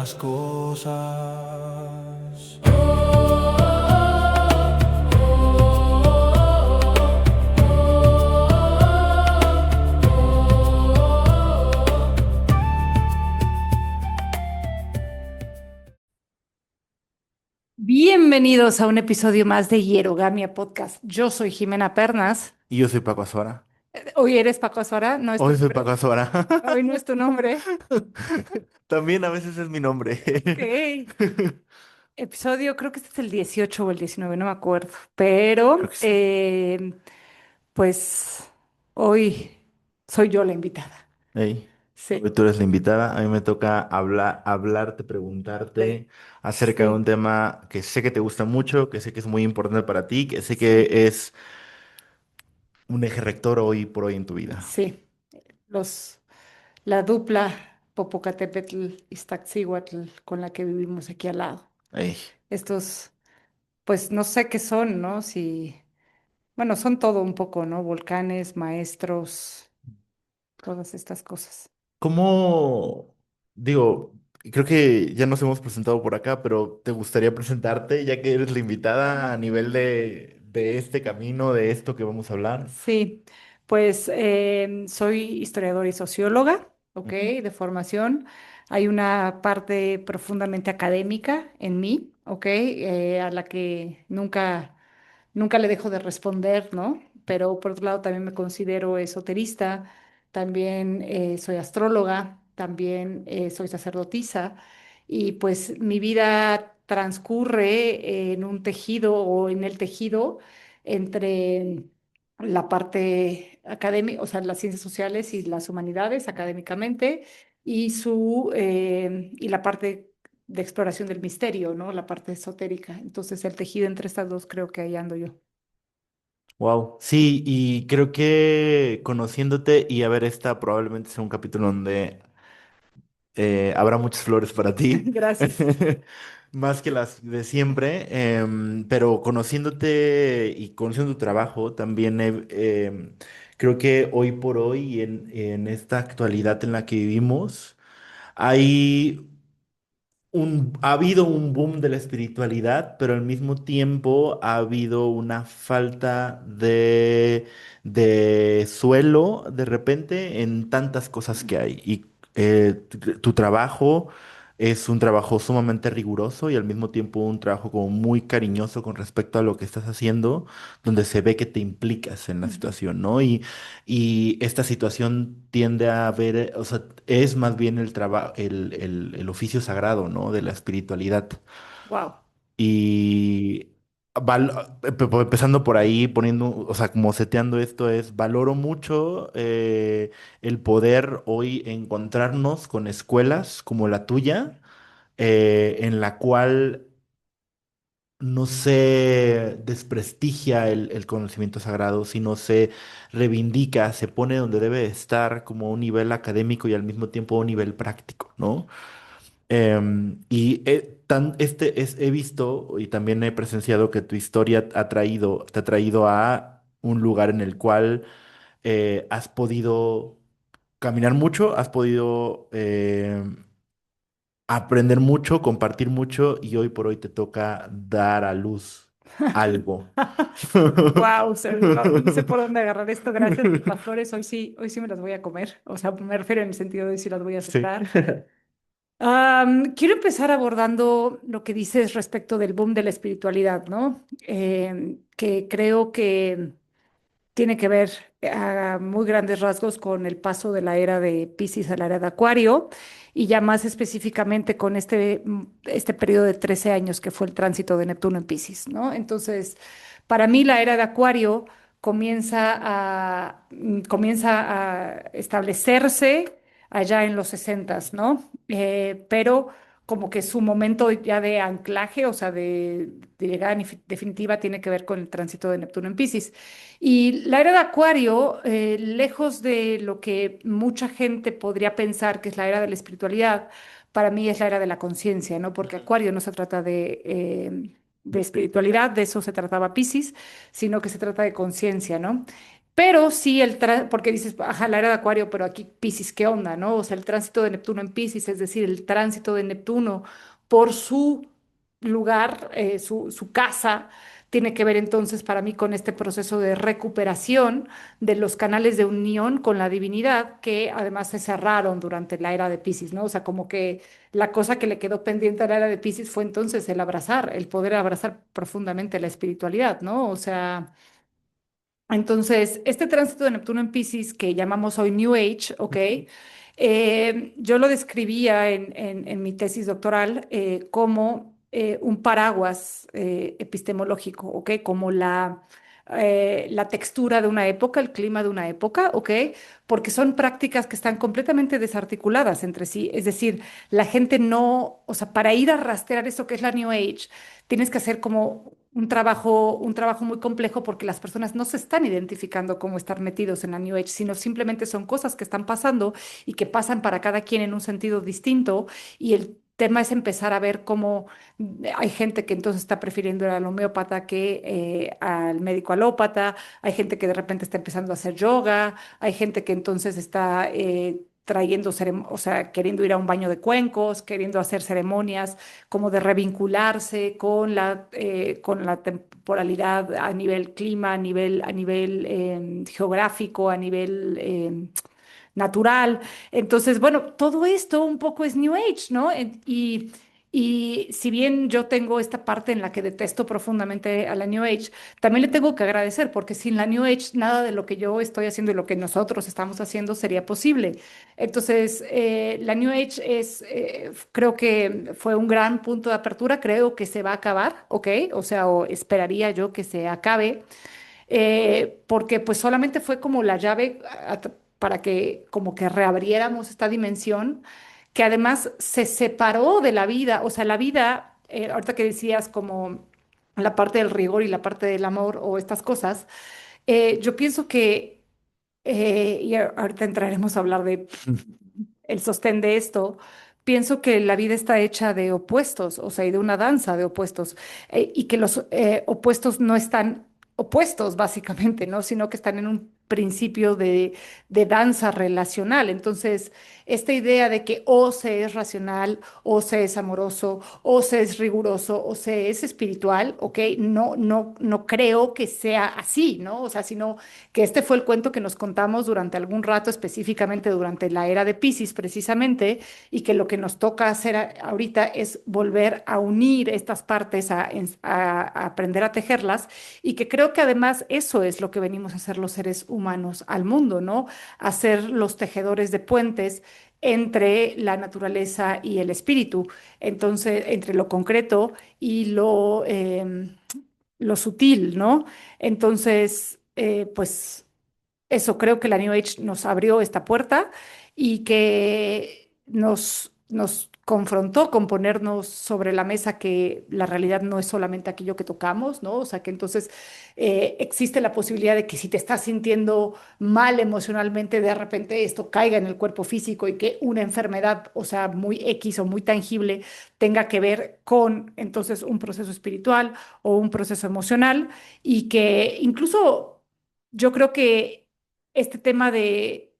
las cosas. Bienvenidos a un episodio más de Hierogamia Podcast. Yo soy Jimena Pernas. Y yo soy Paco Azora. Hoy eres Paco Azora, no es tu Hoy soy nombre. Paco Azora. Hoy no es tu nombre. También a veces es mi nombre. Ok. Episodio, creo que este es el 18 o el 19, no me acuerdo. Pero, Creo que sí. pues, hoy soy yo la invitada. Ey, hoy Sí, tú eres la invitada. A mí me toca hablarte, preguntarte acerca de sí, un tema que sé que te gusta mucho, que sé que es muy importante para ti, que sé sí, que es un eje rector hoy por hoy en tu vida. sí. Los, la dupla Popocatépetl-Iztaccíhuatl con la que vivimos aquí al lado. Ey, Estos, pues, no sé qué son, ¿no? Si bueno, son todo un poco, ¿no? Volcanes, maestros, todas estas cosas. ¿cómo, digo, creo que ya nos hemos presentado por acá, pero te gustaría presentarte ya que eres la invitada a nivel de este camino, de esto que vamos a hablar? Sí, pues soy historiadora y socióloga, ¿ok? Ujú. De formación. Hay una parte profundamente académica en mí, ¿ok? A la que nunca le dejo de responder, ¿no? Pero por otro lado también me considero esoterista, también soy astróloga, también soy sacerdotisa y pues mi vida transcurre en un tejido o en el tejido entre la parte académica, o sea, las ciencias sociales y las humanidades académicamente y la parte de exploración del misterio, ¿no? La parte esotérica. Entonces, el tejido entre estas dos creo que ahí ando yo. Wow. Sí, y creo que conociéndote y a ver, esta probablemente sea un capítulo donde habrá muchas flores para ti, Gracias. más que las de siempre, pero conociéndote y conociendo tu trabajo, también creo que hoy por hoy y en esta actualidad en la que vivimos, hay ha habido un boom de la espiritualidad, pero al mismo tiempo ha habido una falta de suelo de repente en tantas cosas que hay. Y tu trabajo es un trabajo sumamente riguroso y al mismo tiempo un trabajo como muy cariñoso con respecto a lo que estás haciendo, donde se ve que te implicas en la situación, ¿no? Y esta situación tiende a ver, o sea, es más bien el trabajo, el oficio sagrado, ¿no? De la espiritualidad. Wow. Y empezando por ahí, poniendo, o sea, como seteando esto es, valoro mucho el poder hoy encontrarnos con escuelas como la tuya, en la cual no se desprestigia el conocimiento sagrado, sino se reivindica, se pone donde debe estar como a un nivel académico y al mismo tiempo a un nivel práctico, ¿no? He visto y también he presenciado que tu historia te ha traído a un lugar en el cual has podido caminar mucho, has podido aprender mucho, compartir mucho y hoy por hoy te toca dar a luz algo. Wow, no sé por dónde agarrar esto. Gracias por las flores. Hoy sí me las voy a comer. O sea, me refiero en el sentido de si las voy a Sí. aceptar. Quiero empezar abordando lo que dices respecto del boom de la espiritualidad, ¿no? Que creo que tiene que ver a muy grandes rasgos con el paso de la era de Piscis a la era de Acuario y ya más específicamente con este periodo de 13 años que fue el tránsito de Neptuno en Piscis, ¿no? Entonces, para mí la era de Acuario comienza a establecerse allá en los 60, ¿no? Pero como que su momento ya de anclaje, o sea, de llegada definitiva, tiene que ver con el tránsito de Neptuno en Piscis. Y la era de Acuario, lejos de lo que mucha gente podría pensar que es la era de la espiritualidad, para mí es la era de la conciencia, ¿no? Porque Acuario no se trata de espiritualidad, de eso se trataba Piscis, sino que se trata de conciencia, ¿no? Pero sí porque dices, ajá, la era de Acuario, pero aquí Piscis, ¿qué onda, no? O sea, el tránsito de Neptuno en Piscis, es decir, el tránsito de Neptuno por su lugar, su casa, tiene que ver entonces para mí con este proceso de recuperación de los canales de unión con la divinidad, que además se cerraron durante la era de Piscis, ¿no? O sea, como que la cosa que le quedó pendiente a la era de Piscis fue entonces el abrazar, el poder abrazar profundamente la espiritualidad, ¿no? O sea... Entonces, este tránsito de Neptuno en Piscis que llamamos hoy New Age, ¿ok? Yo lo describía en mi tesis doctoral como un paraguas epistemológico, ¿ok? Como la textura de una época, el clima de una época, ¿ok? Porque son prácticas que están completamente desarticuladas entre sí. Es decir, la gente no, o sea, para ir a rastrear eso que es la New Age, tienes que hacer como un trabajo muy complejo porque las personas no se están identificando como estar metidos en la New Age, sino simplemente son cosas que están pasando y que pasan para cada quien en un sentido distinto. Y el tema es empezar a ver cómo hay gente que entonces está prefiriendo ir al homeópata que al médico alópata, hay gente que de repente está empezando a hacer yoga, hay gente que entonces está... trayendo, o sea, queriendo ir a un baño de cuencos, queriendo hacer ceremonias como de revincularse con la temporalidad a nivel clima, a nivel geográfico, a nivel natural. Entonces, bueno, todo esto un poco es New Age, ¿no? Y si bien yo tengo esta parte en la que detesto profundamente a la New Age, también le tengo que agradecer, porque sin la New Age nada de lo que yo estoy haciendo y lo que nosotros estamos haciendo sería posible. Entonces, la New Age creo que fue un gran punto de apertura, creo que se va a acabar, ¿ok? O sea, o esperaría yo que se acabe porque pues solamente fue como la llave para que como que reabriéramos esta dimensión que además se separó de la vida, o sea, la vida, ahorita que decías como la parte del rigor y la parte del amor o estas cosas, yo pienso que, ahorita entraremos a hablar de el sostén de esto, pienso que la vida está hecha de opuestos, o sea, y de una danza de opuestos, y que los opuestos no están opuestos, básicamente, ¿no? Sino que están en un principio de danza relacional. Entonces, esta idea de que o se es racional, o se es amoroso, o se es riguroso, o se es espiritual, ¿ok? No creo que sea así, ¿no? O sea, sino que este fue el cuento que nos contamos durante algún rato, específicamente durante la era de Piscis, precisamente, y que lo que nos toca hacer ahorita es volver a unir estas partes, a aprender a tejerlas, y que creo que además eso es lo que venimos a hacer los seres humanos al mundo, ¿no? A ser los tejedores de puentes entre la naturaleza y el espíritu, entonces, entre lo concreto y lo sutil, ¿no? Entonces, pues eso, creo que la New Age nos abrió esta puerta y que nos confrontó con ponernos sobre la mesa que la realidad no es solamente aquello que tocamos, ¿no? O sea, que entonces existe la posibilidad de que si te estás sintiendo mal emocionalmente, de repente esto caiga en el cuerpo físico y que una enfermedad, o sea, muy X o muy tangible, tenga que ver con entonces un proceso espiritual o un proceso emocional y que incluso yo creo que este tema de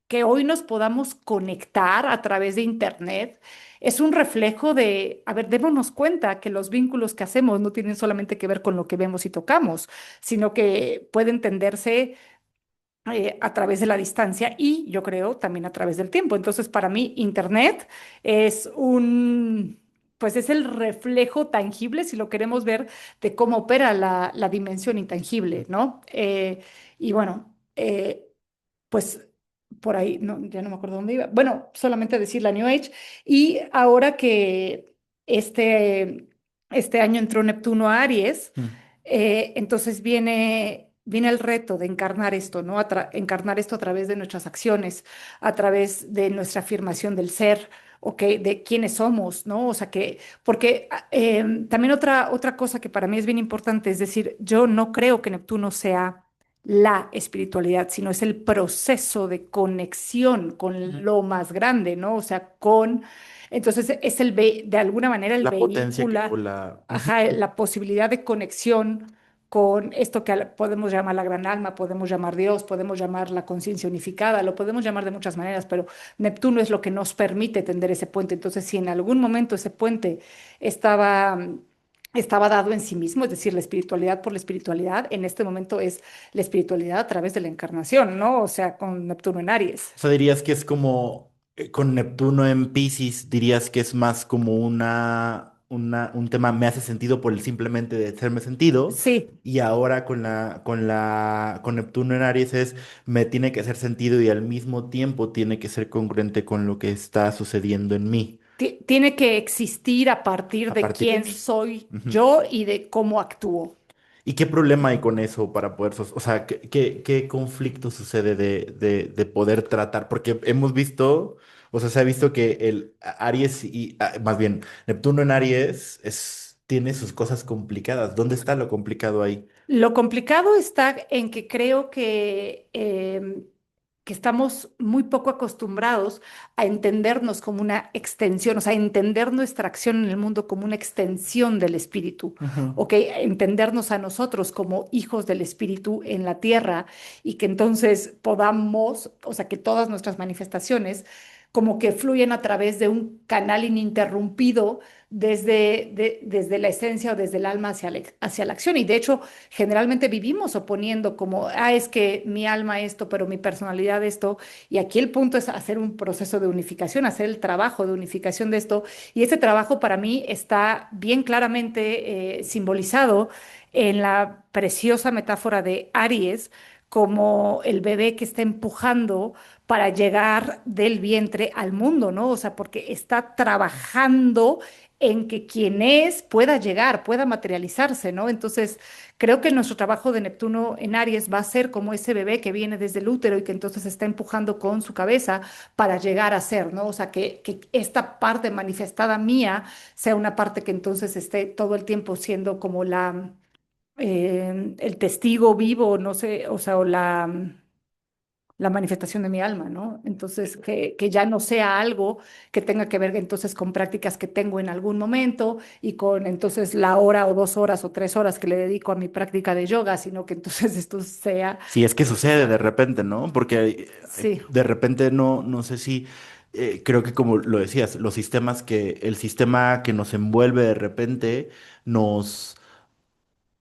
que hoy nos podamos conectar a través de Internet es un reflejo de, a ver, démonos cuenta que los vínculos que hacemos no tienen solamente que ver con lo que vemos y tocamos, sino que pueden entenderse a través de la distancia y yo creo también a través del tiempo. Entonces, para mí, Internet es pues es el reflejo tangible, si lo queremos ver, de cómo opera la dimensión intangible, ¿no? Y bueno, pues por ahí, no, ya no me acuerdo dónde iba. Bueno, solamente decir la New Age. Y ahora que este año entró Neptuno a Aries, Mm. entonces viene el reto de encarnar esto, ¿no? Encarnar esto a través de nuestras acciones, a través de nuestra afirmación del ser, ¿ok? De quiénes somos, ¿no? O sea que, porque también otra cosa que para mí es bien importante, es decir, yo no creo que Neptuno sea la espiritualidad, sino es el proceso de conexión con lo más grande, ¿no? O sea, entonces es de alguna manera el La potencia que vehículo, la... Ujú. ajá, la posibilidad de conexión con esto que podemos llamar la gran alma, podemos llamar Dios, podemos llamar la conciencia unificada, lo podemos llamar de muchas maneras, pero Neptuno es lo que nos permite tender ese puente. Entonces, si en algún momento ese puente estaba, estaba dado en sí mismo, es decir, la espiritualidad por la espiritualidad, en este momento es la espiritualidad a través de la encarnación, ¿no? O sea, con Neptuno en Aries. O sea, dirías que es como con Neptuno en Piscis, dirías que es más como un tema me hace sentido por el simplemente de hacerme sentido. Sí, Y ahora con Neptuno en Aries es me tiene que hacer sentido y al mismo tiempo tiene que ser congruente con lo que está sucediendo en mí. tiene que existir a partir A de partir de quién mí. soy Ujú. yo y de cómo actúo. ¿Y qué problema hay con eso para poder, o sea, qué conflicto sucede de poder tratar? Porque hemos visto, o sea, se ha visto que el Aries y, más bien, Neptuno en Aries tiene sus cosas complicadas. ¿Dónde está lo complicado ahí? Lo complicado está en que creo que estamos muy poco acostumbrados a entendernos como una extensión, o sea, entender nuestra acción en el mundo como una extensión del espíritu, Ujú. ¿ok? Entendernos a nosotros como hijos del espíritu en la tierra y que entonces podamos, o sea, que todas nuestras manifestaciones como que fluyen a través de un canal ininterrumpido desde la esencia o desde el alma hacia la acción. Y de hecho, generalmente vivimos oponiendo como, es que mi alma esto, pero mi personalidad esto. Y aquí el punto es hacer un proceso de unificación, hacer el trabajo de unificación de esto. Y ese trabajo para mí está bien claramente simbolizado en la preciosa metáfora de Aries como el bebé que está empujando para llegar del vientre al mundo, ¿no? O sea, porque está trabajando en que quien es pueda llegar, pueda materializarse, ¿no? Entonces, creo que nuestro trabajo de Neptuno en Aries va a ser como ese bebé que viene desde el útero y que entonces está empujando con su cabeza para llegar a ser, ¿no? O sea, que esta parte manifestada mía sea una parte que entonces esté todo el tiempo siendo como el testigo vivo, no sé, o sea, o la manifestación de mi alma, ¿no? Entonces, que ya no sea algo que tenga que ver entonces con prácticas que tengo en algún momento y con entonces la hora o 2 horas o 3 horas que le dedico a mi práctica de yoga, sino que entonces esto sea, Si es que sucede de repente, ¿no? Porque sí, de repente no sé si, creo que como lo decías, el sistema que nos envuelve de repente nos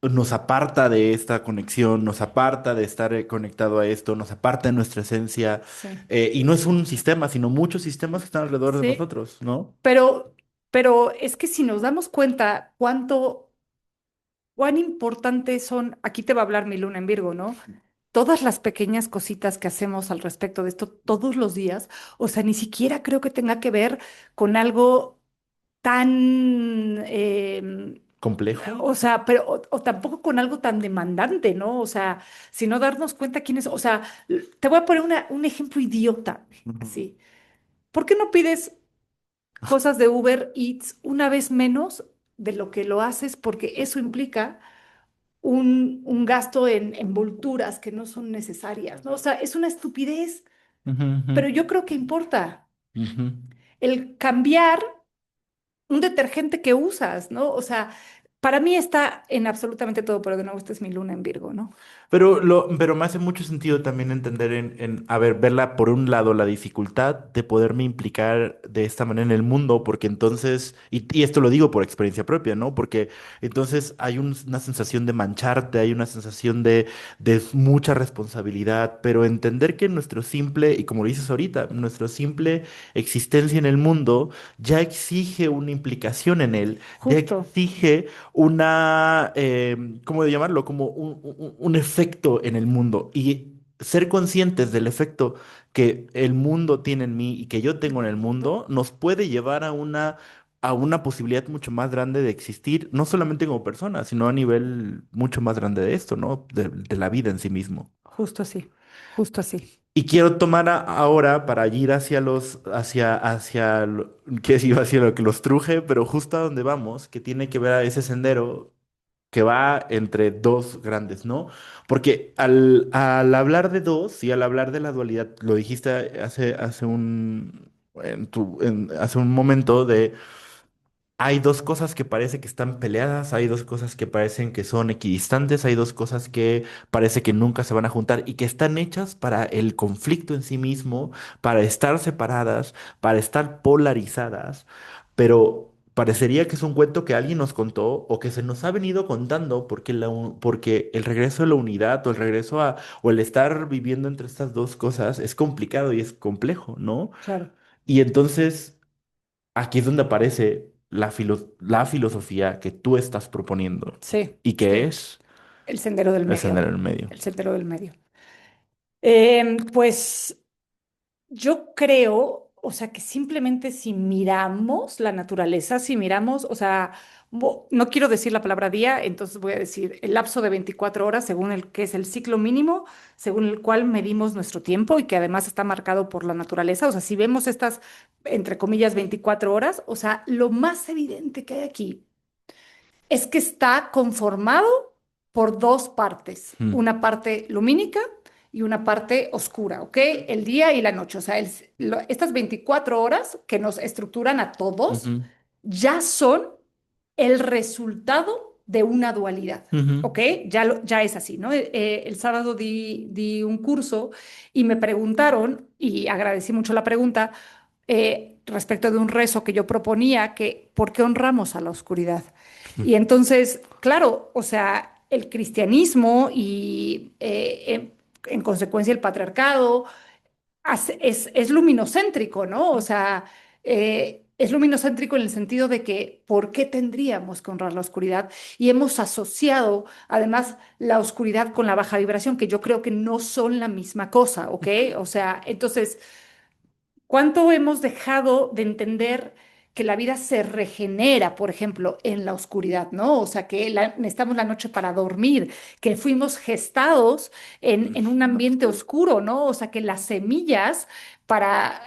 nos aparta de esta conexión, nos aparta de estar conectado a esto, nos aparta de nuestra esencia. sí, Y no es un sistema, sino muchos sistemas que están alrededor de sí, nosotros, ¿no? pero, pero es que si nos damos cuenta cuán importantes son, aquí te va a hablar mi luna en Virgo, ¿no? Todas las pequeñas cositas que hacemos al respecto de esto todos los días, o sea, ni siquiera creo que tenga que ver con algo tan, Complejo. o sea, pero, o tampoco con algo tan demandante, ¿no? O sea, sino darnos cuenta quién es, o sea, te voy a poner un ejemplo idiota, Ujú. así. ¿Por qué no pides cosas de Uber Eats una vez menos de lo que lo haces? Porque eso implica un gasto en envolturas que no son necesarias, ¿no? O sea, es una estupidez, Ujú, ujú, pero yo creo que importa ujú. el cambiar un detergente que usas, ¿no? O sea, para mí está en absolutamente todo, pero de nuevo, esta es mi luna en Virgo, ¿no? Pero me hace mucho sentido también entender a ver, verla por un lado, la dificultad de poderme implicar de esta manera en el mundo, porque entonces, y esto lo digo por experiencia propia, ¿no? Porque entonces hay una sensación de mancharte, hay una sensación de mucha responsabilidad, pero entender que nuestro simple, y como lo dices ahorita, nuestra simple existencia en el mundo ya exige una implicación en él, ya Justo, exige ¿cómo de llamarlo? Como un efecto en el mundo y ser conscientes del efecto que el mundo tiene en mí y que yo tengo en el mundo nos puede llevar a una posibilidad mucho más grande de existir, no solamente como persona, sino a nivel mucho más grande de esto, ¿no? De la vida en sí mismo. justo así, justo así. Y quiero tomar ahora para ir qué iba hacia lo que los truje, pero justo a donde vamos, que tiene que ver a ese sendero que va entre dos grandes, ¿no? Porque al hablar de dos y al hablar de la dualidad, lo dijiste hace un momento hay dos cosas que parece que están peleadas, hay dos cosas que parecen que son equidistantes, hay dos cosas que parece que nunca se van a juntar y que están hechas para el conflicto en sí mismo, para estar separadas, para estar polarizadas, pero parecería que es un cuento que alguien nos contó o que se nos ha venido contando porque, porque el regreso a la unidad o el regreso a, o el estar viviendo entre estas dos cosas es complicado y es complejo, ¿no? Claro. Y entonces aquí es donde aparece la filosofía que tú estás proponiendo Sí, y que sí. es El sendero del el medio. sendero en el medio. El sendero del medio. Pues yo creo, o sea, que simplemente si miramos la naturaleza, si miramos, o sea, no quiero decir la palabra día, entonces voy a decir el lapso de 24 horas según el que es el ciclo mínimo, según el cual medimos nuestro tiempo y que además está marcado por la naturaleza. O sea, si vemos estas, entre comillas, 24 horas, o sea, lo más evidente que hay aquí es que está conformado por dos partes, Mm, una parte lumínica y una parte oscura, ¿ok? El día y la noche, o sea, estas 24 horas que nos estructuran a todos ujú, ya son el resultado de una dualidad. ujú, ¿Ok? Ya es así, ¿no? El sábado di un curso y me preguntaron, y agradecí mucho la pregunta, respecto de un rezo que yo proponía, que ¿por qué honramos a la oscuridad? Y entonces, claro, o sea, el cristianismo y en consecuencia el patriarcado es luminocéntrico, ¿no? O sea, es luminocéntrico en el sentido de que ¿por qué tendríamos que honrar la oscuridad? Y hemos asociado además la oscuridad con la baja vibración, que yo creo que no son la misma cosa, ¿ok? O sea, entonces ¿cuánto hemos dejado de entender que la vida se regenera, por ejemplo, en la oscuridad, ¿no? O sea, que necesitamos la noche para dormir, que fuimos gestados en un ambiente oscuro, ¿no? O sea, que las semillas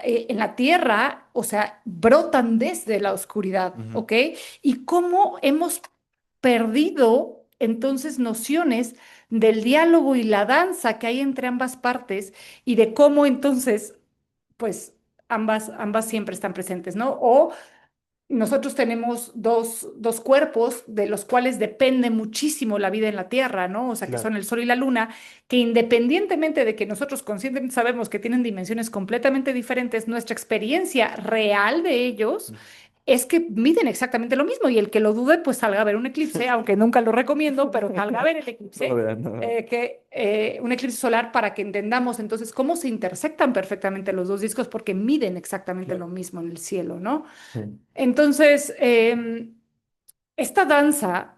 en la tierra, o sea, brotan desde la oscuridad, ujú. ¿ok? Y cómo hemos perdido entonces nociones del diálogo y la danza que hay entre ambas partes y de cómo entonces pues ambas siempre están presentes, ¿no? O nosotros tenemos dos cuerpos de los cuales depende muchísimo la vida en la Tierra, ¿no? O sea, que Claro. son el Sol y la Luna, que independientemente de que nosotros conscientemente sabemos que tienen dimensiones completamente diferentes, nuestra experiencia real de ellos es que miden exactamente lo mismo y el que lo dude, pues salga a ver un eclipse, aunque nunca lo recomiendo, pero salga a ver el No, eclipse, vea, no. un eclipse solar para que entendamos entonces cómo se intersectan perfectamente los dos discos porque miden exactamente lo Claro. mismo en el cielo, ¿no? Sí. Entonces, esta danza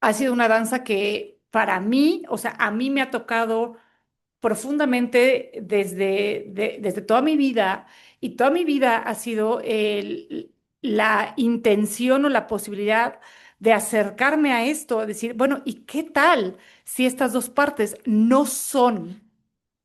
ha sido una danza que para mí, o sea, a mí me ha tocado profundamente desde toda mi vida y toda mi vida ha sido la intención o la posibilidad de acercarme a esto, decir, bueno, ¿y qué tal si estas dos partes no son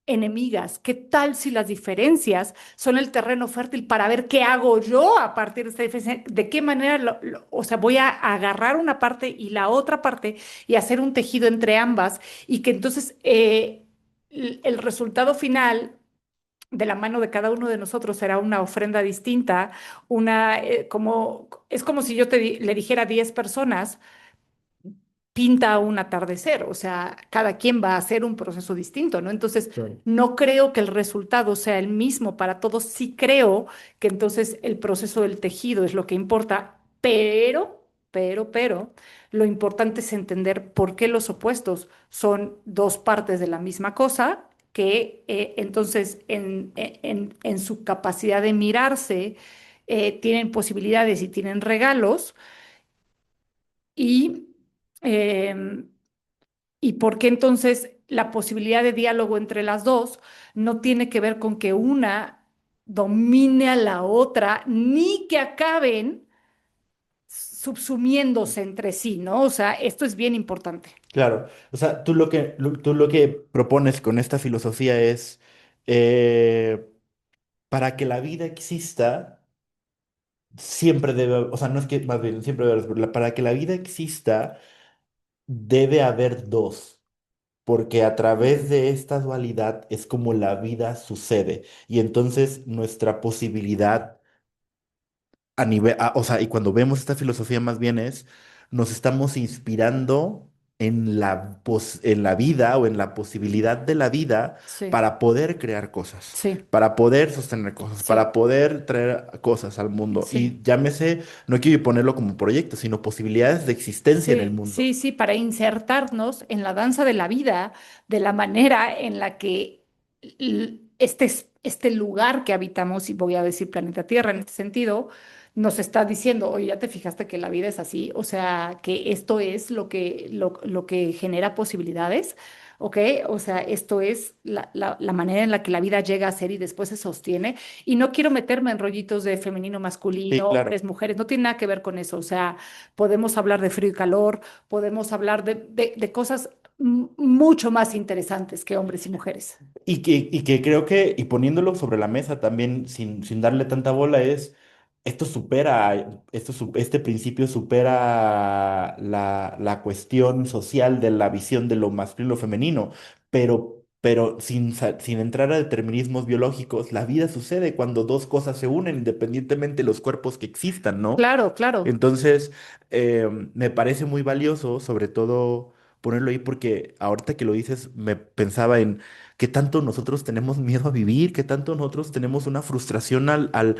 enemigas? ¿Qué tal si las diferencias son el terreno fértil para ver qué hago yo a partir de esta diferencia? ¿De qué manera, o sea, voy a agarrar una parte y la otra parte y hacer un tejido entre ambas y que entonces el resultado final de la mano de cada uno de nosotros será una ofrenda distinta, es como si yo le dijera a 10 personas, pinta un atardecer, o sea, cada quien va a hacer un proceso distinto, ¿no? Entonces, Claro. no creo que el resultado sea el mismo para todos, sí creo que entonces el proceso del tejido es lo que importa, pero, lo importante es entender por qué los opuestos son dos partes de la misma cosa, que entonces en su capacidad de mirarse tienen posibilidades y tienen regalos y... em, ¿Y por qué entonces la posibilidad de diálogo entre las dos no tiene que ver con que una domine a la otra, ni que acaben subsumiéndose entre sí, ¿no? O sea, esto es bien importante. Claro. O sea, tú lo que propones con esta filosofía es eh, para que la vida exista, siempre debe, o sea, no es que más bien siempre debe haber, pero para que la vida exista, debe haber dos. Porque a través de esta dualidad es como la vida sucede. Y entonces nuestra posibilidad, a nivel, o sea, y cuando vemos esta filosofía más bien es, nos estamos inspirando en la vida o en la posibilidad de la vida Sí, para poder crear cosas, sí, para poder sostener cosas, sí, para poder traer cosas al mundo. sí. Y llámese, no quiero ponerlo como proyecto, sino posibilidades de existencia en el Sí, mundo. sí, sí, para insertarnos en la danza de la vida de la manera en la que este lugar que habitamos, y voy a decir planeta Tierra en este sentido, nos está diciendo, oye, ya te fijaste que la vida es así, o sea, que esto es lo que genera posibilidades, ¿ok? O sea, esto es la manera en la que la vida llega a ser y después se sostiene. Y no quiero meterme en rollitos de femenino, Sí, masculino, claro. hombres, mujeres, no tiene nada que ver con eso, o sea podemos hablar de frío y calor, podemos hablar de cosas mucho más interesantes que hombres y mujeres. Y que creo que, y poniéndolo sobre la mesa también sin darle tanta bola, es, este principio supera la cuestión social de la visión de lo masculino y lo femenino, pero sin entrar a determinismos biológicos, la vida sucede cuando dos cosas se unen, independientemente de los cuerpos que existan, ¿no? Claro, claro. Entonces, me parece muy valioso, sobre todo ponerlo ahí, porque ahorita que lo dices, me pensaba en qué tanto nosotros tenemos miedo a vivir, qué tanto nosotros tenemos una frustración al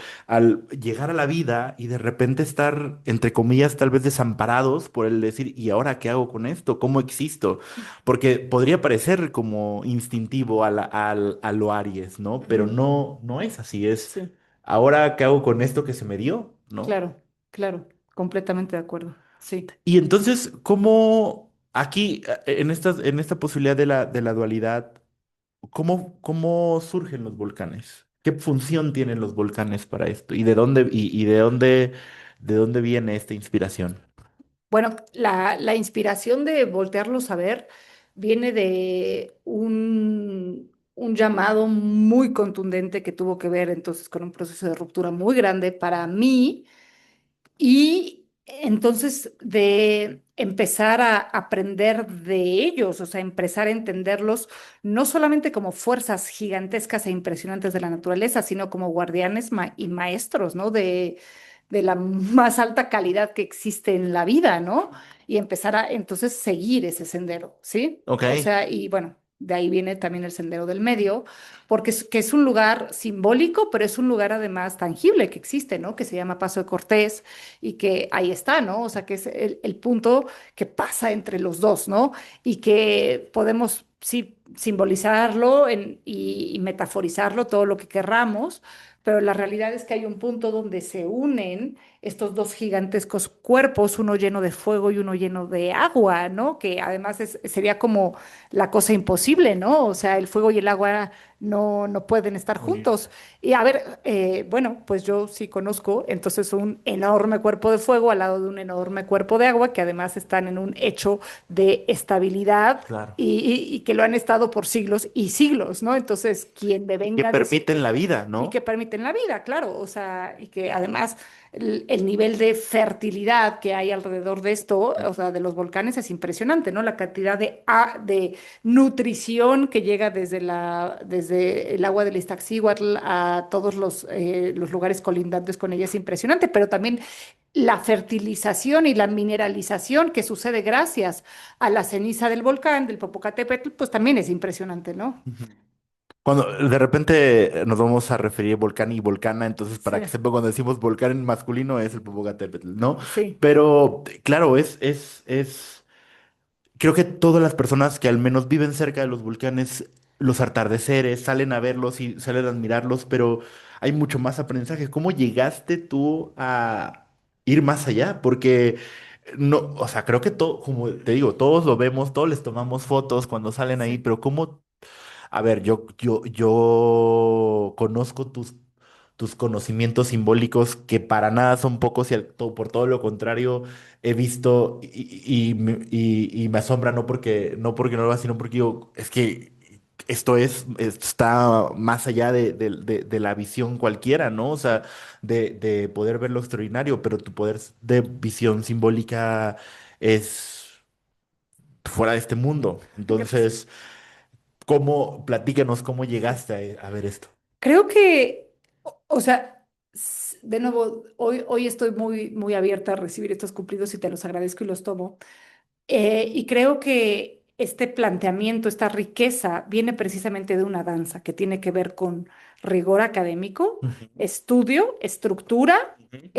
llegar a la vida y de repente estar, entre comillas, tal vez desamparados por el decir, ¿y ahora qué hago con esto? ¿Cómo existo? Porque podría parecer como instintivo a lo Aries, ¿no? Pero Ujú. no es así, es, Sí, ¿ahora qué hago con esto que se me dio? ¿No? claro, claro. Completamente de acuerdo. Sí. Y entonces, ¿cómo aquí, en esta posibilidad de la dualidad, cómo surgen los volcanes? ¿Qué función tienen los volcanes para esto? ¿Y de dónde viene esta inspiración? Bueno, la inspiración de voltearlos a ver viene de un llamado muy contundente que tuvo que ver entonces con un proceso de ruptura muy grande para mí. Y entonces de empezar a aprender de ellos, o sea, empezar a entenderlos no solamente como fuerzas gigantescas e impresionantes de la naturaleza, sino como guardianes y maestros, ¿no? De la más alta calidad que existe en la vida, ¿no? Y empezar a entonces seguir ese sendero, ¿sí? Ok. O sea, y bueno, de ahí viene también el sendero del medio porque que es un lugar simbólico, pero es un lugar además tangible que existe, ¿no? Que se llama Paso de Cortés y que ahí está, ¿no? O sea, que es el punto que pasa entre los dos, ¿no? Y que podemos, sí, simbolizarlo y metaforizarlo todo lo que querramos, pero la realidad es que hay un punto donde se unen estos dos gigantescos cuerpos, uno lleno de fuego y uno lleno de agua, ¿no? Que además sería como la cosa imposible, ¿no? O sea, el fuego y el agua no pueden estar Unirse. juntos. Y a ver, bueno, pues yo sí conozco entonces un enorme cuerpo de fuego al lado de un enorme cuerpo de agua que además están en un hecho de estabilidad Claro. y que lo han estado por siglos y siglos, ¿no? Entonces, quien me Que venga a decir permiten la vida, y que ¿no? permiten la vida, claro, o sea, y que además el nivel de fertilidad que hay alrededor de esto, o sea, de los volcanes es impresionante, ¿no? La cantidad de nutrición que llega desde el agua del Iztaccíhuatl a todos los lugares colindantes con ella es impresionante, pero también la fertilización y la mineralización que sucede gracias a la ceniza del volcán, del Popocatépetl, pues también es impresionante, ¿no? Ujú. Cuando de repente nos vamos a referir volcán y volcana, entonces Sí, para que sepa, cuando decimos volcán en masculino es el Popocatépetl, ¿no? sí, Pero claro, creo que todas las personas que al menos viven cerca de los volcanes, los atardeceres, salen a verlos y salen a admirarlos, pero hay mucho más aprendizaje. ¿Cómo llegaste tú a ir más allá? Porque no, o sea, creo que todo, como te digo, todos lo vemos, todos les tomamos fotos cuando salen ahí, sí, pero ¿cómo? A ver, yo conozco tus conocimientos simbólicos que para nada son pocos y por todo lo contrario he visto y me asombra no porque no lo haga, sino porque digo, es que está más allá de la visión cualquiera, ¿no? O sea, de poder ver lo extraordinario, pero tu poder de visión simbólica es fuera de este mundo. Entonces... platícanos cómo llegaste a ver esto? creo que, o sea, De nuevo, hoy estoy muy abierta a recibir estos cumplidos y te los agradezco y los tomo. Y creo que este planteamiento, esta riqueza, viene precisamente de una danza que tiene que ver con rigor académico, Ujú, estudio, estructura, ujú,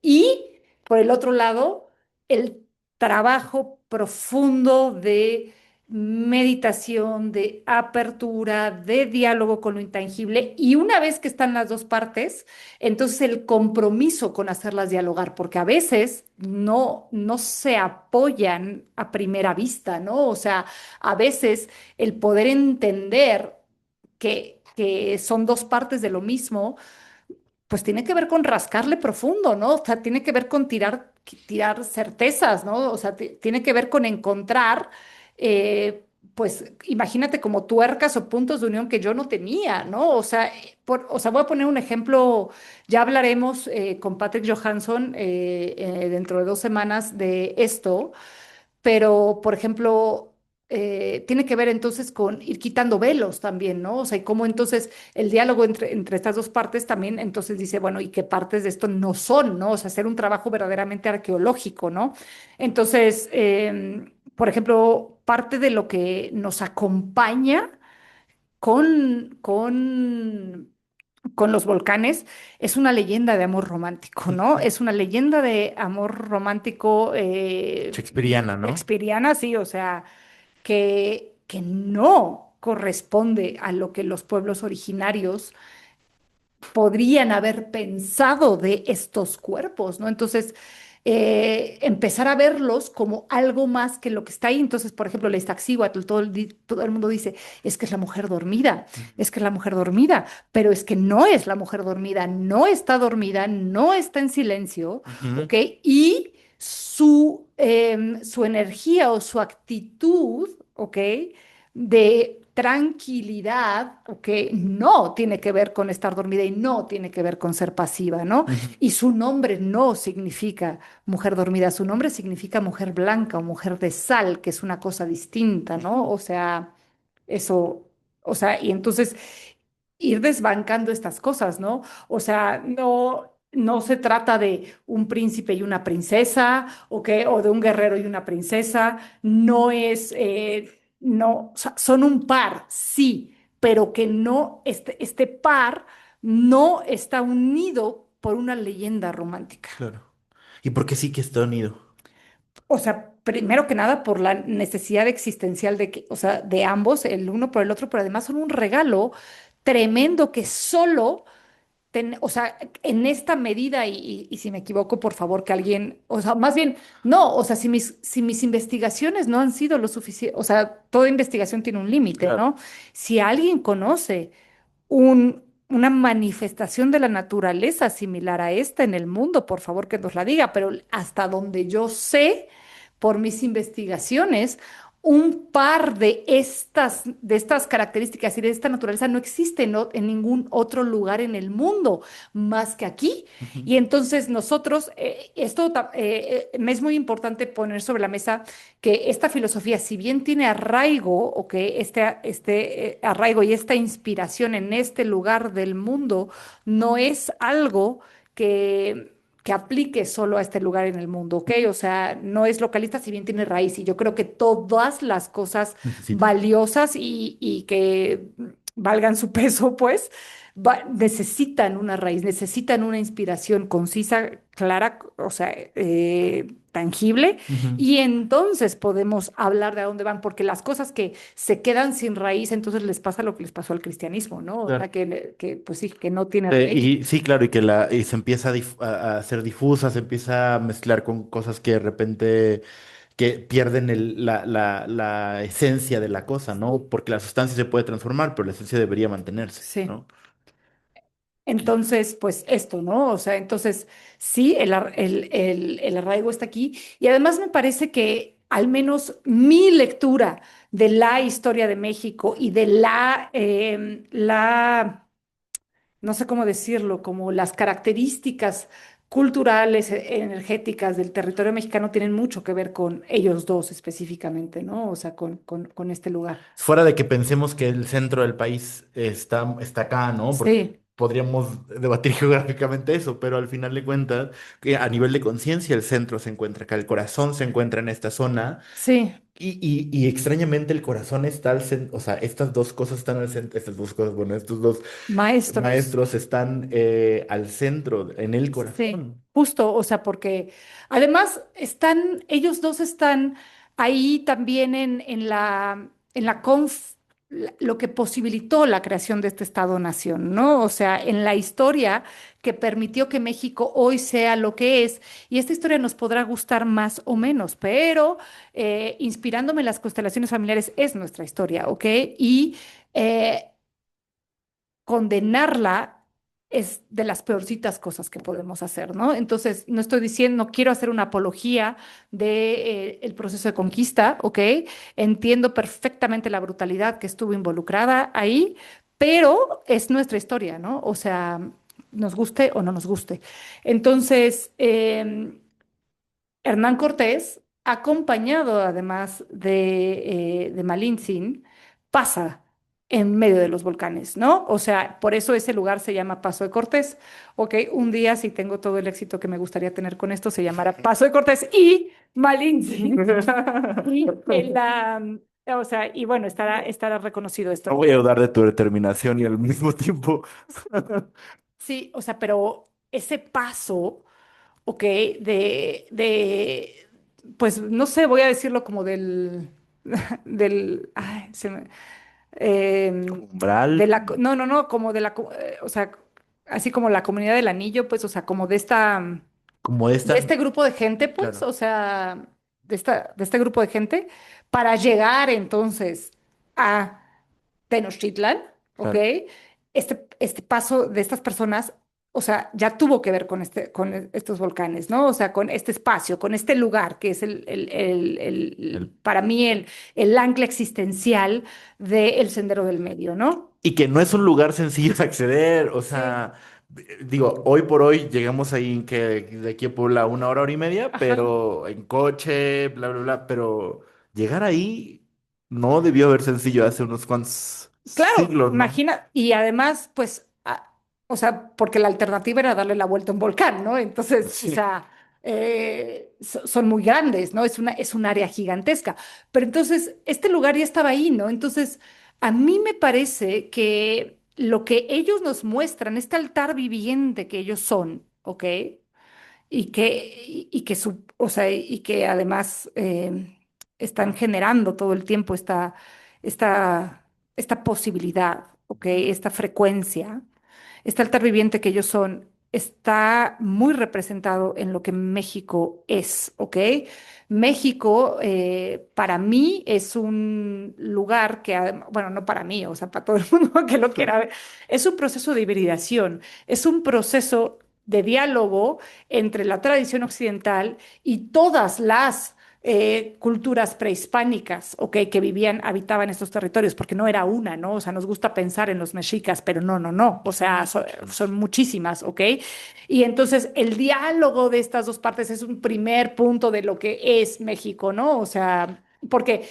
y por el otro lado, el trabajo profundo de meditación, de apertura, de diálogo con lo intangible. Y una vez que están las dos partes, entonces el compromiso con hacerlas dialogar, porque a veces no se apoyan a primera vista, ¿no? O sea, a veces el poder entender que son dos partes de lo mismo, pues tiene que ver con rascarle profundo, ¿no? O sea, tiene que ver con tirar certezas, ¿no? O sea, tiene que ver con encontrar, pues imagínate como tuercas o puntos de unión que yo no tenía, ¿no? O sea, o sea, voy a poner un ejemplo, ya hablaremos con Patrick Johansson dentro de 2 semanas de esto, pero, por ejemplo, tiene que ver entonces con ir quitando velos también, ¿no? O sea, y cómo entonces el diálogo entre estas dos partes también entonces dice, bueno, ¿y qué partes de esto no son, ¿no? O sea, hacer un trabajo verdaderamente arqueológico, ¿no? Entonces, por ejemplo, parte de lo que nos acompaña con los volcanes es una leyenda de amor romántico, ¿no? ujú. Es una leyenda de amor romántico Shakespeareana, ¿no? shakespeariana, sí, o sea, que no corresponde a lo que los pueblos originarios podrían haber pensado de estos cuerpos, ¿no? Entonces, empezar a verlos como algo más que lo que está ahí. Entonces, por ejemplo, el Iztaccíhuatl, todo el mundo dice, es que es la mujer dormida, Ujú, es que es la mujer dormida, pero es que no es la mujer dormida, no está en silencio, ujú, ¿ok? Y su energía o su actitud, ¿ok? De tranquilidad, ¿ok? No tiene que ver con estar dormida y no tiene que ver con ser pasiva, ¿no? ujú, Y su nombre no significa mujer dormida, su nombre significa mujer blanca o mujer de sal, que es una cosa distinta, ¿no? O sea, eso, o sea, y entonces ir desbancando estas cosas, ¿no? O sea, no se trata de un príncipe y una princesa, ¿ok? O de un guerrero y una princesa, no es, no, o sea, son un par, sí, pero que no, este par no está unido por una leyenda romántica. claro. ¿Y por qué sí que está unido? O sea, primero que nada por la necesidad existencial de que, o sea, de ambos, el uno por el otro, pero además son un regalo tremendo que solo o sea, en esta medida, y si me equivoco, por favor, que alguien, o sea, más bien, no, o sea, si mis investigaciones no han sido lo suficiente, o sea, toda investigación tiene un límite, Claro. ¿no? Si alguien conoce una manifestación de la naturaleza similar a esta en el mundo, por favor que nos la diga, pero hasta donde yo sé, por mis investigaciones, un par de estas características y de esta naturaleza no existe en ningún otro lugar en el mundo más que aquí. Ujú, Y entonces nosotros, me es muy importante poner sobre la mesa que esta filosofía, si bien tiene arraigo, o que este arraigo y esta inspiración en este lugar del mundo, no es algo que aplique solo a este lugar en el mundo, ¿ok? O sea, no es localista, si bien tiene raíz. Y yo creo que todas las cosas necesita. valiosas y que valgan su peso, pues, necesitan una raíz, necesitan una inspiración concisa, clara, o sea, tangible, Ujú, y entonces podemos hablar de a dónde van, porque las cosas que se quedan sin raíz, entonces les pasa lo que les pasó al cristianismo, ¿no? O sea, claro. pues sí, que no tiene raíz. Y sí, claro, y se empieza a hacer difusa, se empieza a mezclar con cosas que de repente que pierden la esencia de la cosa, ¿no? Porque la sustancia se puede transformar, pero la esencia debería mantenerse, Sí. ¿no? Entonces, pues esto, ¿no? O sea, entonces sí, el arraigo está aquí. Y además me parece que al menos mi lectura de la historia de México y de no sé cómo decirlo, como las características culturales, energéticas del territorio mexicano tienen mucho que ver con ellos dos específicamente, ¿no? O sea, con este lugar. Fuera de que pensemos que el centro del país está acá, ¿no? Porque Sí, podríamos debatir geográficamente eso, pero al final de cuentas, que a nivel de conciencia, el centro se encuentra acá, el corazón se encuentra en esta zona, Sí, y extrañamente el corazón está al centro, o sea, estas dos cosas están al centro, estas dos cosas, bueno, estos dos maestros. maestros están al centro, en el Sí, corazón. justo, o sea, porque además están, ellos dos están ahí también en la lo que posibilitó la creación de este Estado-nación, ¿no? O sea, en la historia que permitió que México hoy sea lo que es. Y esta historia nos podrá gustar más o menos, pero inspirándome en las constelaciones familiares es nuestra historia, ¿ok? Y eh, condenarla es de las peorcitas cosas que podemos hacer, ¿no? Entonces, no estoy diciendo, no quiero hacer una apología de, el proceso de conquista, ¿ok? Entiendo perfectamente la brutalidad que estuvo involucrada ahí, pero es nuestra historia, ¿no? O sea, nos guste o no nos guste. Entonces, Hernán Cortés, acompañado además de Malintzin, pasa en medio de los volcanes, ¿no? O sea, por eso ese lugar se llama Paso de Cortés. Ok, un día, si tengo todo el éxito que me gustaría tener con esto, se llamará Paso de Cortés y Malintzin. Y en la, o sea, y bueno, estará reconocido No esto. voy a dudar de tu determinación y al mismo tiempo. Sí, o sea, pero ese paso, ok, pues no sé, voy a decirlo como ay, Como umbral, de no, no, no, como de o sea, así como la comunidad del anillo, pues, o sea, como como de esta, este grupo de gente, pues, claro, o sea, de este grupo de gente, para llegar entonces a Tenochtitlan, ¿ok? claro. Este paso de estas personas, o sea, ya tuvo que ver con, estos volcanes, ¿no? O sea, con este espacio, con este lugar que es el- para mí el ancla existencial del Sendero del Medio, ¿no? Y que no es un lugar sencillo de acceder, o Sí, sea, digo, hoy por hoy llegamos ahí en que de aquí a Puebla una hora, hora y media, ajá. pero en coche, bla, bla, bla, pero llegar ahí no debió haber sencillo hace unos cuantos Claro, siglos, ¿no? imagina, y además, pues, o sea, porque la alternativa era darle la vuelta a un volcán, ¿no? Entonces, o Sí. sea, son muy grandes, ¿no? Es un área gigantesca. Pero entonces, este lugar ya estaba ahí, ¿no? Entonces, a mí me parece que lo que ellos nos muestran, este altar viviente que ellos son, ¿ok? Y que o sea, y que además están generando todo el tiempo esta, esta posibilidad, ¿ok? Esta frecuencia, este altar viviente que ellos son, está muy representado en lo que México es, ¿ok? México, para mí, es un lugar que, bueno, no para mí, o sea, para todo el mundo que lo quiera ver, es un proceso de hibridación, es un proceso de diálogo entre la tradición occidental y todas las culturas prehispánicas, ¿ok? Que vivían, habitaban estos territorios, porque no era una, ¿no? O sea, nos gusta pensar en los mexicas, pero no, no, no, o sea, son muchísimas, ¿ok? Y entonces el diálogo de estas dos partes es un primer punto de lo que es México, ¿no? O sea, porque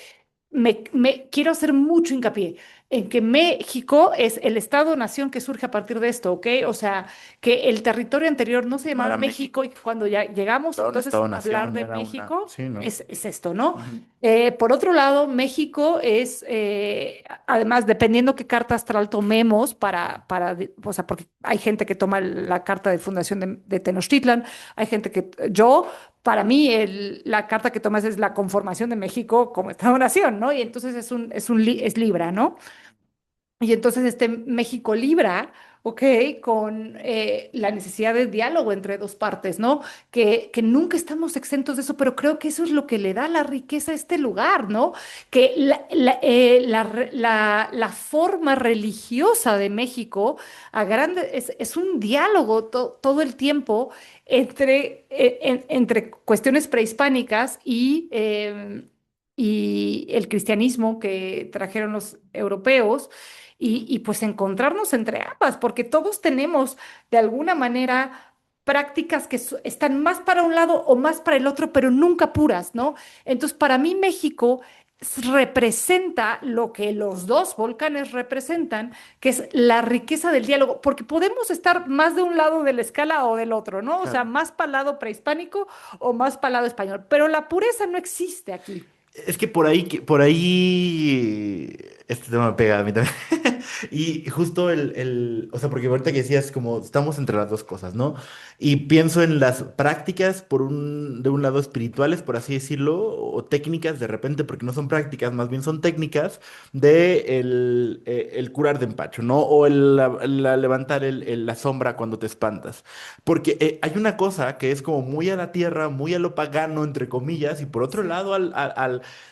quiero hacer mucho hincapié en que México es el Estado-nación que surge a partir de esto, ¿ok? O sea, que el territorio anterior no se No llamaba era México México, y que cuando ya llegamos, era un entonces hablar estado-nación, de era una, México sí, ¿no? es esto, ¿no? Ujú. Por otro lado, México es, además, dependiendo qué carta astral tomemos o sea, porque hay gente que toma la carta de fundación de Tenochtitlan, hay gente que, para mí, la carta que tomas es la conformación de México como Estado-nación, ¿no? Y entonces es Libra, ¿no? Y entonces este México Libra, ¿ok? Con la necesidad de diálogo entre dos partes, ¿no? Que nunca estamos exentos de eso, pero creo que eso es lo que le da la riqueza a este lugar, ¿no? Que la forma religiosa de México es un diálogo todo el tiempo entre cuestiones prehispánicas y el cristianismo que trajeron los europeos y pues encontrarnos entre ambas, porque todos tenemos de alguna manera prácticas que están más para un lado o más para el otro, pero nunca puras, ¿no? Entonces, para mí México representa lo que los dos volcanes representan, que es la riqueza del diálogo, porque podemos estar más de un lado de la escala o del otro, ¿no? O sea, Claro. más para el lado prehispánico o más para el lado español, pero la pureza no existe aquí. Es que por ahí, por ahí, este tema me pega a mí también. Y justo o sea, porque ahorita que decías como estamos entre las dos cosas, ¿no? Y pienso en las prácticas de un lado espirituales, por así decirlo, o técnicas de repente, porque no son prácticas, más bien son técnicas de el curar de empacho, ¿no? O levantar la sombra cuando te espantas. Porque hay una cosa que es como muy a la tierra, muy a lo pagano, entre comillas, y por otro Sí, lado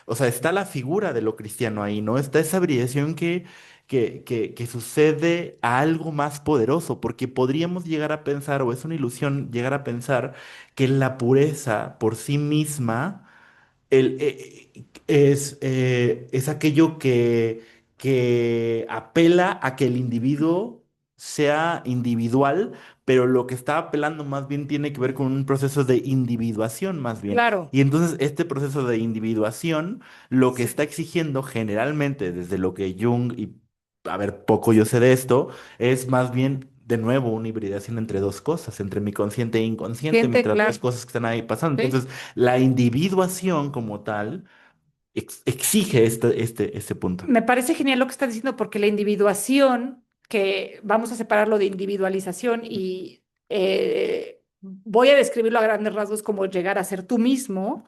o sea, está la figura de lo cristiano ahí, ¿no? Está esa abreviación que sucede a algo más poderoso, porque podríamos llegar a pensar, o es una ilusión llegar a pensar, que la pureza por sí misma es aquello que apela a que el individuo sea individual, pero lo que está apelando más bien tiene que ver con un proceso de individuación más bien. claro. Y entonces este proceso de individuación lo que Sí. está exigiendo generalmente desde lo que Jung, y a ver, poco yo sé de esto, es más bien de nuevo una hibridación entre dos cosas, entre mi consciente e inconsciente, Siente, entre las dos claro. cosas que están ahí pasando. Sí. Entonces, la individuación como tal exige este punto. Me parece genial lo que estás diciendo porque la individuación, que vamos a separarlo de individualización y voy a describirlo a grandes rasgos como llegar a ser tú mismo,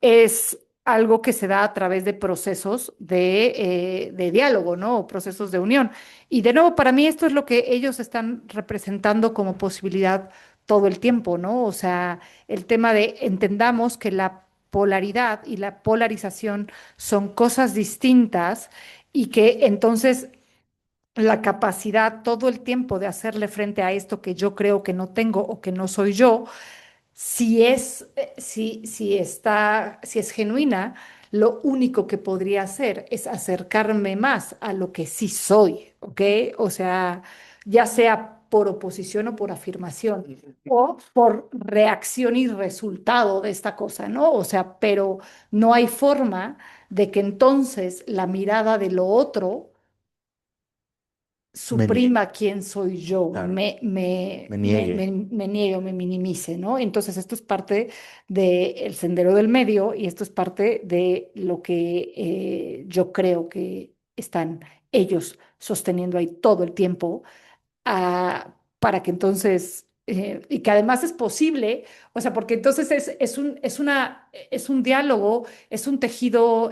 es algo que se da a través de procesos de diálogo, ¿no? O procesos de unión. Y de nuevo, para mí esto es lo que ellos están representando como posibilidad todo el tiempo, ¿no? O sea, el tema de entendamos que la polaridad y la polarización son cosas distintas y que entonces la capacidad todo el tiempo de hacerle frente a esto que yo creo que no tengo o que no soy yo, si es genuina, lo único que podría hacer es acercarme más a lo que sí soy, ¿ok? O sea, ya sea por oposición o por afirmación, o por reacción y resultado de esta cosa, ¿no? O sea, pero no hay forma de que entonces la mirada de lo otro Me niegue, suprima quién soy yo, claro, me niegue. me niegue o me minimice, ¿no? Entonces esto es parte del sendero del medio y esto es parte de lo que yo creo que están ellos sosteniendo ahí todo el tiempo para que entonces, y que además es posible, o sea, porque entonces es un diálogo, es un tejido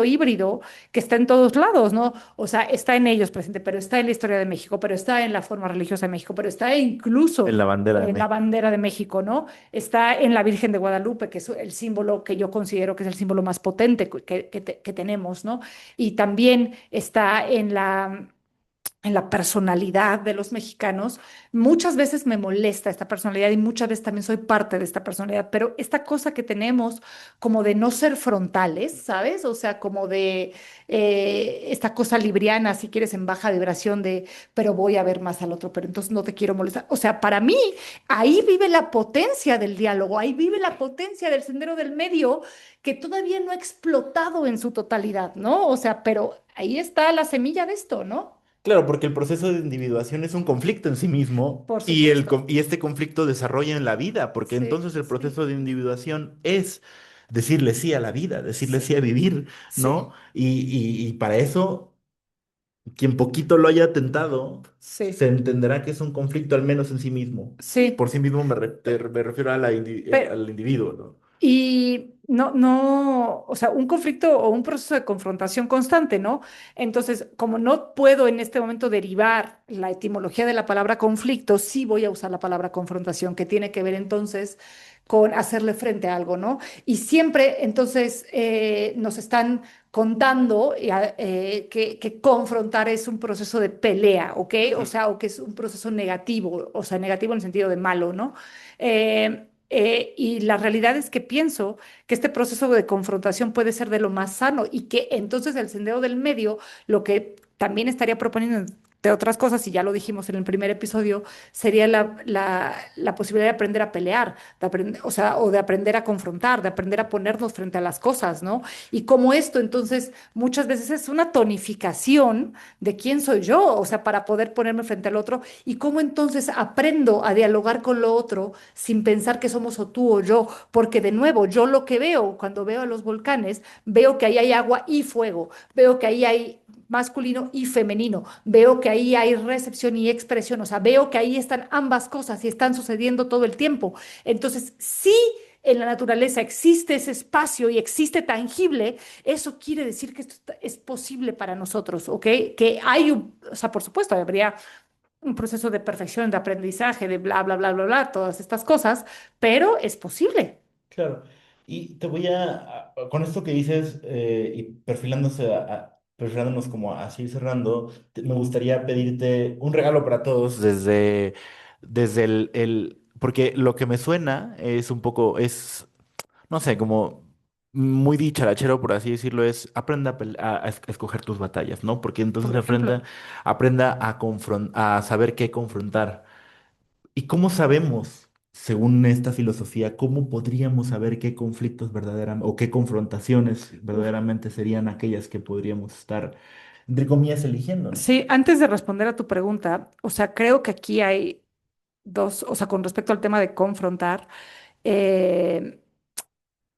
híbrido que está en todos lados, ¿no? O sea, está en ellos presente, pero está en la historia de México, pero está en la forma religiosa de México, pero está incluso En la bandera de en la México. bandera de México, ¿no? Está en la Virgen de Guadalupe, que es el símbolo que yo considero que es el símbolo más potente que tenemos, ¿no? Y también está en la personalidad de los mexicanos. Muchas veces me molesta esta personalidad y muchas veces también soy parte de esta personalidad, pero esta cosa que tenemos como de no ser frontales, ¿sabes? O sea, como de esta cosa libriana, si quieres, en baja vibración de, pero voy a ver más al otro, pero entonces no te quiero molestar. O sea, para mí, ahí vive la potencia del diálogo, ahí vive la potencia del sendero del medio que todavía no ha explotado en su totalidad, ¿no? O sea, pero ahí está la semilla de esto, ¿no? Claro, porque el proceso de individuación es un conflicto en sí mismo Por y, supuesto. y este conflicto desarrolla en la vida, porque Sí, entonces el sí, proceso de individuación es decirle sí a la vida, decirle sí sí, a vivir, ¿no? sí, Y para eso, quien poquito lo haya tentado, se sí, entenderá que es un conflicto al menos en sí mismo. sí. Por sí mismo me refiero a Pero, al individuo, ¿no? y no, o sea, un conflicto o un proceso de confrontación constante, ¿no? Entonces, como no puedo en este momento derivar la etimología de la palabra conflicto, sí voy a usar la palabra confrontación, que tiene que ver entonces con hacerle frente a algo, ¿no? Y siempre, entonces, nos están contando que confrontar es un proceso de pelea, ¿ok? O Ujú. sea, o que es un proceso negativo, o sea, negativo en el sentido de malo, ¿no? Y la realidad es que pienso que este proceso de confrontación puede ser de lo más sano y que entonces el sendero del medio lo que también estaría proponiendo de otras cosas, y ya lo dijimos en el primer episodio, sería la posibilidad de aprender a pelear, de aprender, o sea, o de aprender a confrontar, de aprender a ponernos frente a las cosas, ¿no? Y como esto, entonces, muchas veces es una tonificación de quién soy yo, o sea, para poder ponerme frente al otro, y cómo entonces aprendo a dialogar con lo otro sin pensar que somos o tú o yo, porque de nuevo, yo lo que veo cuando veo a los volcanes, veo que ahí hay agua y fuego, veo que ahí hay masculino y femenino. Veo que ahí hay recepción y expresión, o sea, veo que ahí están ambas cosas y están sucediendo todo el tiempo. Entonces, sí, en la naturaleza existe ese espacio y existe tangible, eso quiere decir que esto es posible para nosotros, ¿ok? Que hay un, o sea, por supuesto, habría un proceso de perfección, de aprendizaje, de bla, bla, bla, bla, bla, todas estas cosas, pero es posible. Claro. Y te voy con esto que dices, y perfilándonos como así ir cerrando, me gustaría pedirte un regalo para todos desde porque lo que me suena es un poco, no sé, como muy dicharachero, por así decirlo, es aprenda a escoger tus batallas, ¿no? Porque entonces Por ejemplo, aprenda a saber qué confrontar. ¿Y cómo sabemos, según esta filosofía, cómo podríamos saber qué conflictos verdaderamente o qué confrontaciones uf. verdaderamente serían aquellas que podríamos estar, entre comillas, eligiendo, ¿no? Sí, antes de responder a tu pregunta, o sea, creo que aquí hay dos, o sea, con respecto al tema de confrontar, eh,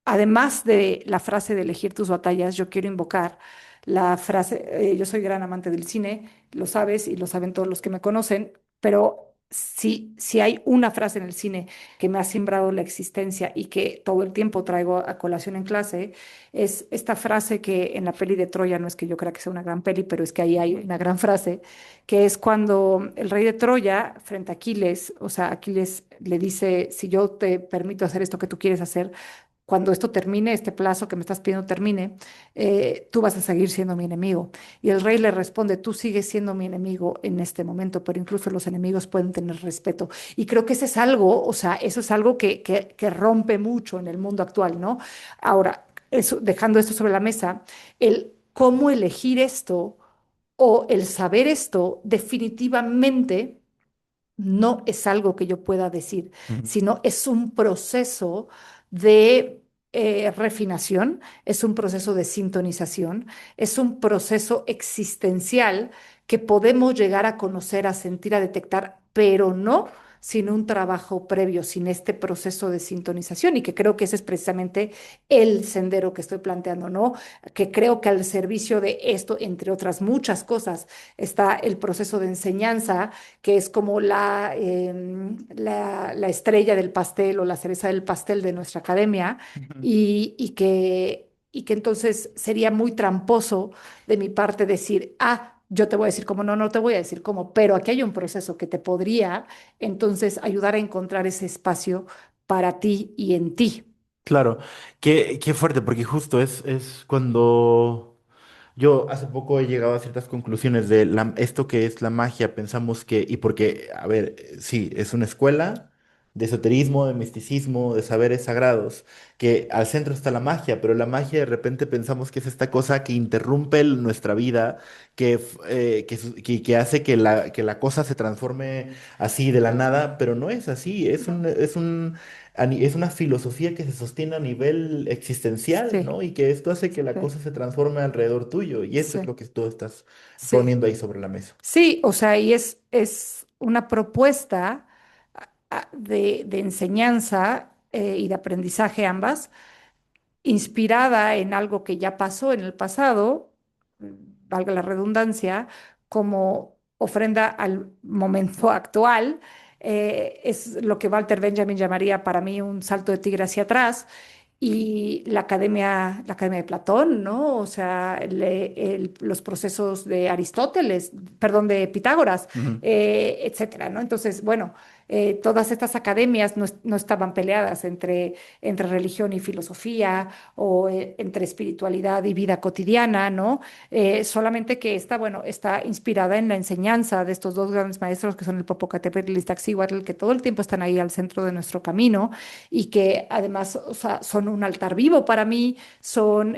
además de la frase de elegir tus batallas, yo quiero invocar la frase, yo soy gran amante del cine, lo sabes y lo saben todos los que me conocen, pero si hay una frase en el cine que me ha sembrado la existencia y que todo el tiempo traigo a colación en clase, es esta frase que en la peli de Troya, no es que yo crea que sea una gran peli, pero es que ahí hay una gran frase, que es cuando el rey de Troya, frente a Aquiles, o sea, Aquiles le dice, si yo te permito hacer esto que tú quieres hacer, cuando esto termine, este plazo que me estás pidiendo termine, tú vas a seguir siendo mi enemigo. Y el rey le responde, tú sigues siendo mi enemigo en este momento, pero incluso los enemigos pueden tener respeto. Y creo que eso es algo, o sea, eso es algo que rompe mucho en el mundo actual, ¿no? Ahora, eso, dejando esto sobre la mesa, el cómo elegir esto o el saber esto definitivamente no es algo que yo pueda decir, Ujú. sino es un proceso de refinación, es un proceso de sintonización, es un proceso existencial que podemos llegar a conocer, a sentir, a detectar, pero no sin un trabajo previo, sin este proceso de sintonización, y que creo que ese es precisamente el sendero que estoy planteando, ¿no? Que creo que al servicio de esto, entre otras muchas cosas, está el proceso de enseñanza, que es como la estrella del pastel o la cereza del pastel de nuestra academia, Ujú. y que entonces sería muy tramposo de mi parte decir, yo te voy a decir cómo, no, no te voy a decir cómo, pero aquí hay un proceso que te podría entonces ayudar a encontrar ese espacio para ti y en ti. Claro, qué fuerte, porque justo es cuando yo hace poco he llegado a ciertas conclusiones de esto que es la magia, pensamos que, y porque, a ver, sí, es una escuela de esoterismo, de misticismo, de saberes sagrados, que al centro está la magia, pero la magia de repente pensamos que es esta cosa que interrumpe nuestra vida, que hace que la cosa se transforme así de la nada, pero no es así, es una filosofía que se sostiene a nivel existencial, Sí, ¿no? Y que esto hace que la sí, cosa se transforme alrededor tuyo. Y esto es sí, lo que tú estás sí. poniendo ahí sobre la mesa. Sí, o sea, y es una propuesta de enseñanza y de aprendizaje ambas, inspirada en algo que ya pasó en el pasado, valga la redundancia, como ofrenda al momento actual. Es lo que Walter Benjamin llamaría para mí un salto de tigre hacia atrás, y la academia de Platón, ¿no? O sea, los procesos de Aristóteles, perdón, de Pitágoras, Ujú. etcétera, ¿no? Entonces, bueno, todas estas academias no estaban peleadas entre religión y filosofía, o entre espiritualidad y vida cotidiana, ¿no? Solamente que esta, bueno, está inspirada en la enseñanza de estos dos grandes maestros que son el Popocatépetl y el Iztaccíhuatl, que todo el tiempo están ahí al centro de nuestro camino, y que además, o sea, son un altar vivo para mí, son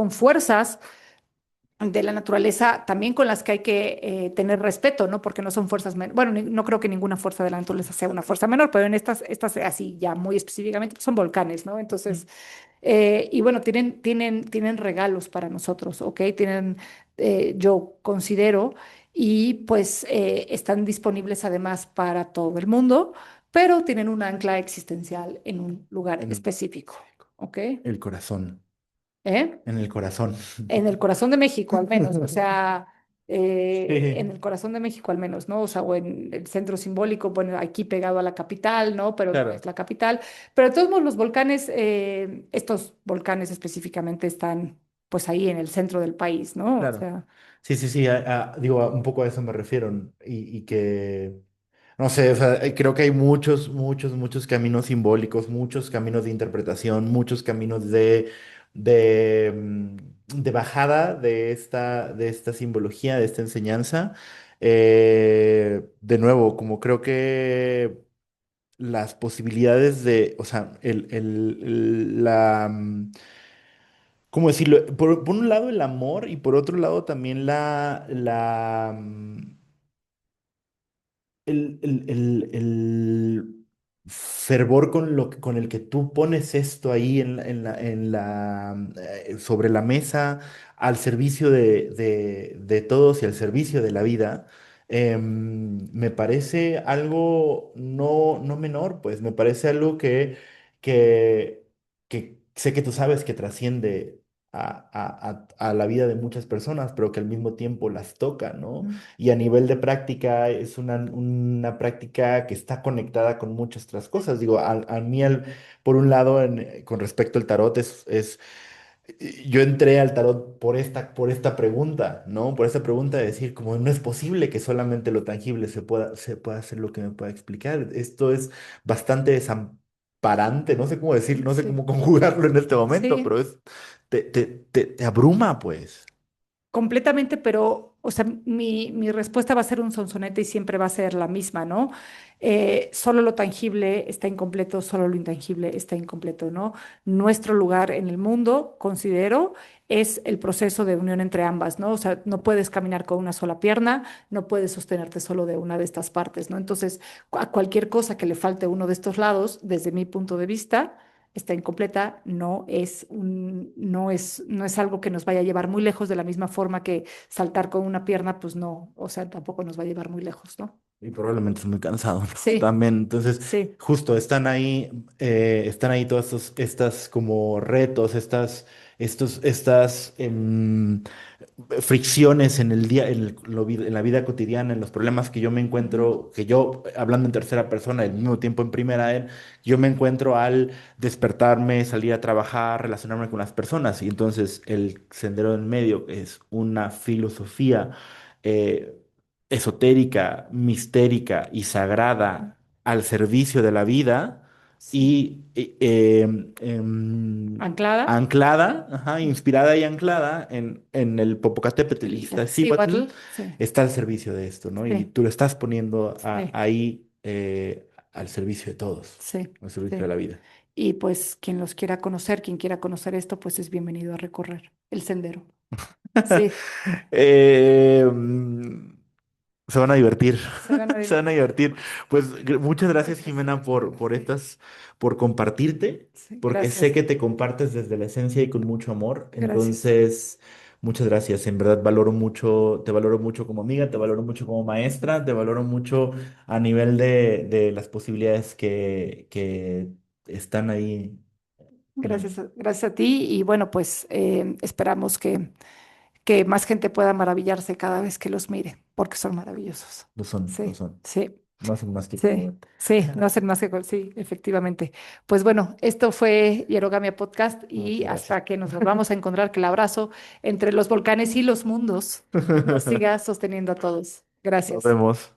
fuerzas de la naturaleza también con las que hay que tener respeto, ¿no? Porque no son fuerzas menores. Bueno, no creo que ninguna fuerza de la naturaleza sea una fuerza menor, pero en estas así ya muy específicamente son volcanes, ¿no? Entonces, y bueno, tienen regalos para nosotros, ¿ok? Yo considero, y pues están disponibles además para todo el mundo, pero tienen un ancla existencial en un lugar En un lugar específico, específico. ¿ok? El corazón. ¿Eh? En el corazón. En el corazón de México, al menos, o sea, en Sí, el corazón de México, al menos, ¿no? O sea, o en el centro simbólico, bueno, aquí pegado a la capital, ¿no? Pero no es claro, la capital. Pero de todos modos, los volcanes, estos volcanes específicamente están, pues ahí en el centro del país, ¿no? O claro. sea, Sí, sí, sí, digo, un poco a eso me refiero. Y que, no sé, o sea, creo que hay muchos, muchos, muchos caminos simbólicos, muchos caminos de interpretación, muchos caminos de bajada de esta simbología, de esta enseñanza. De nuevo, como creo que las posibilidades de, o sea, ¿cómo decirlo? Por un lado el amor y por otro lado también el fervor con el que tú pones esto ahí sobre la mesa al servicio de todos y al servicio de la vida, me parece algo no menor, pues me parece algo que, que sé que tú sabes que trasciende a la vida de muchas personas, pero que al mismo tiempo las toca, ¿no? mm, Y a nivel de práctica es una práctica que está conectada con muchas otras cosas. Digo, a mí, por un lado, con respecto al tarot, yo entré al tarot por esta pregunta, ¿no? Por esta pregunta de decir, como no es posible que solamente lo tangible se pueda hacer lo que me pueda explicar. Esto es bastante desamparante, no sé cómo decir, no sé cómo sí, conjugarlo en este momento, sí. pero te abruma, pues. Completamente, pero, o sea, mi respuesta va a ser un sonsonete y siempre va a ser la misma, ¿no? Solo lo tangible está incompleto, solo lo intangible está incompleto, ¿no? Nuestro lugar en el mundo, considero, es el proceso de unión entre ambas, ¿no? O sea, no puedes caminar con una sola pierna, no puedes sostenerte solo de una de estas partes, ¿no? Entonces, a cualquier cosa que le falte uno de estos lados, desde mi punto de vista, está incompleta, no es algo que nos vaya a llevar muy lejos de la misma forma que saltar con una pierna, pues no, o sea, tampoco nos va a llevar muy lejos, ¿no? Y probablemente es muy cansado, ¿no? Sí, También, entonces, sí, justo están ahí todos estas como retos, estas fricciones en el día, en la vida cotidiana, en los problemas que yo me ujú, encuentro, que yo, hablando en tercera persona, al mismo tiempo en primera, yo me encuentro al despertarme, salir a trabajar, relacionarme con las personas. Y entonces el sendero del medio es una filosofía eh, esotérica, mistérica y ujú, sagrada al servicio de la vida sí. y Anclada, anclada, ajá, ujú, inspirada y anclada en el Popocatépetl y sí, Iztaccíhuatl, Wattle, sí, está al servicio de esto, ¿no? Y sí, tú lo estás poniendo sí, ahí al servicio de todos, sí, al servicio de sí. la vida. Y pues quien los quiera conocer, quien quiera conocer esto, pues es bienvenido a recorrer el sendero. Sí, Eh, mm, Se van a divertir, se van a se van a divertir. divertir. Pues muchas gracias, Gracias. Jimena, Sí, por compartirte, sí, porque sé gracias. que te compartes desde la esencia y con mucho amor. Gracias. Entonces, muchas gracias. En verdad valoro mucho, te valoro mucho como amiga, te valoro mucho como maestra, te valoro mucho a nivel de las posibilidades que están ahí. Gracias, gracias a ti y bueno, pues esperamos que más gente pueda maravillarse cada vez que los mire, porque son maravillosos. Lo son, lo Sí, son. sí, No hacen más que sí, conmoverte. sí, no hacen más que, sí, efectivamente. Pues bueno, esto fue Hierogamia Podcast y Muchas gracias. hasta que nos volvamos a encontrar, que el abrazo entre los volcanes y los mundos nos siga sosteniendo a todos. Nos Gracias. vemos.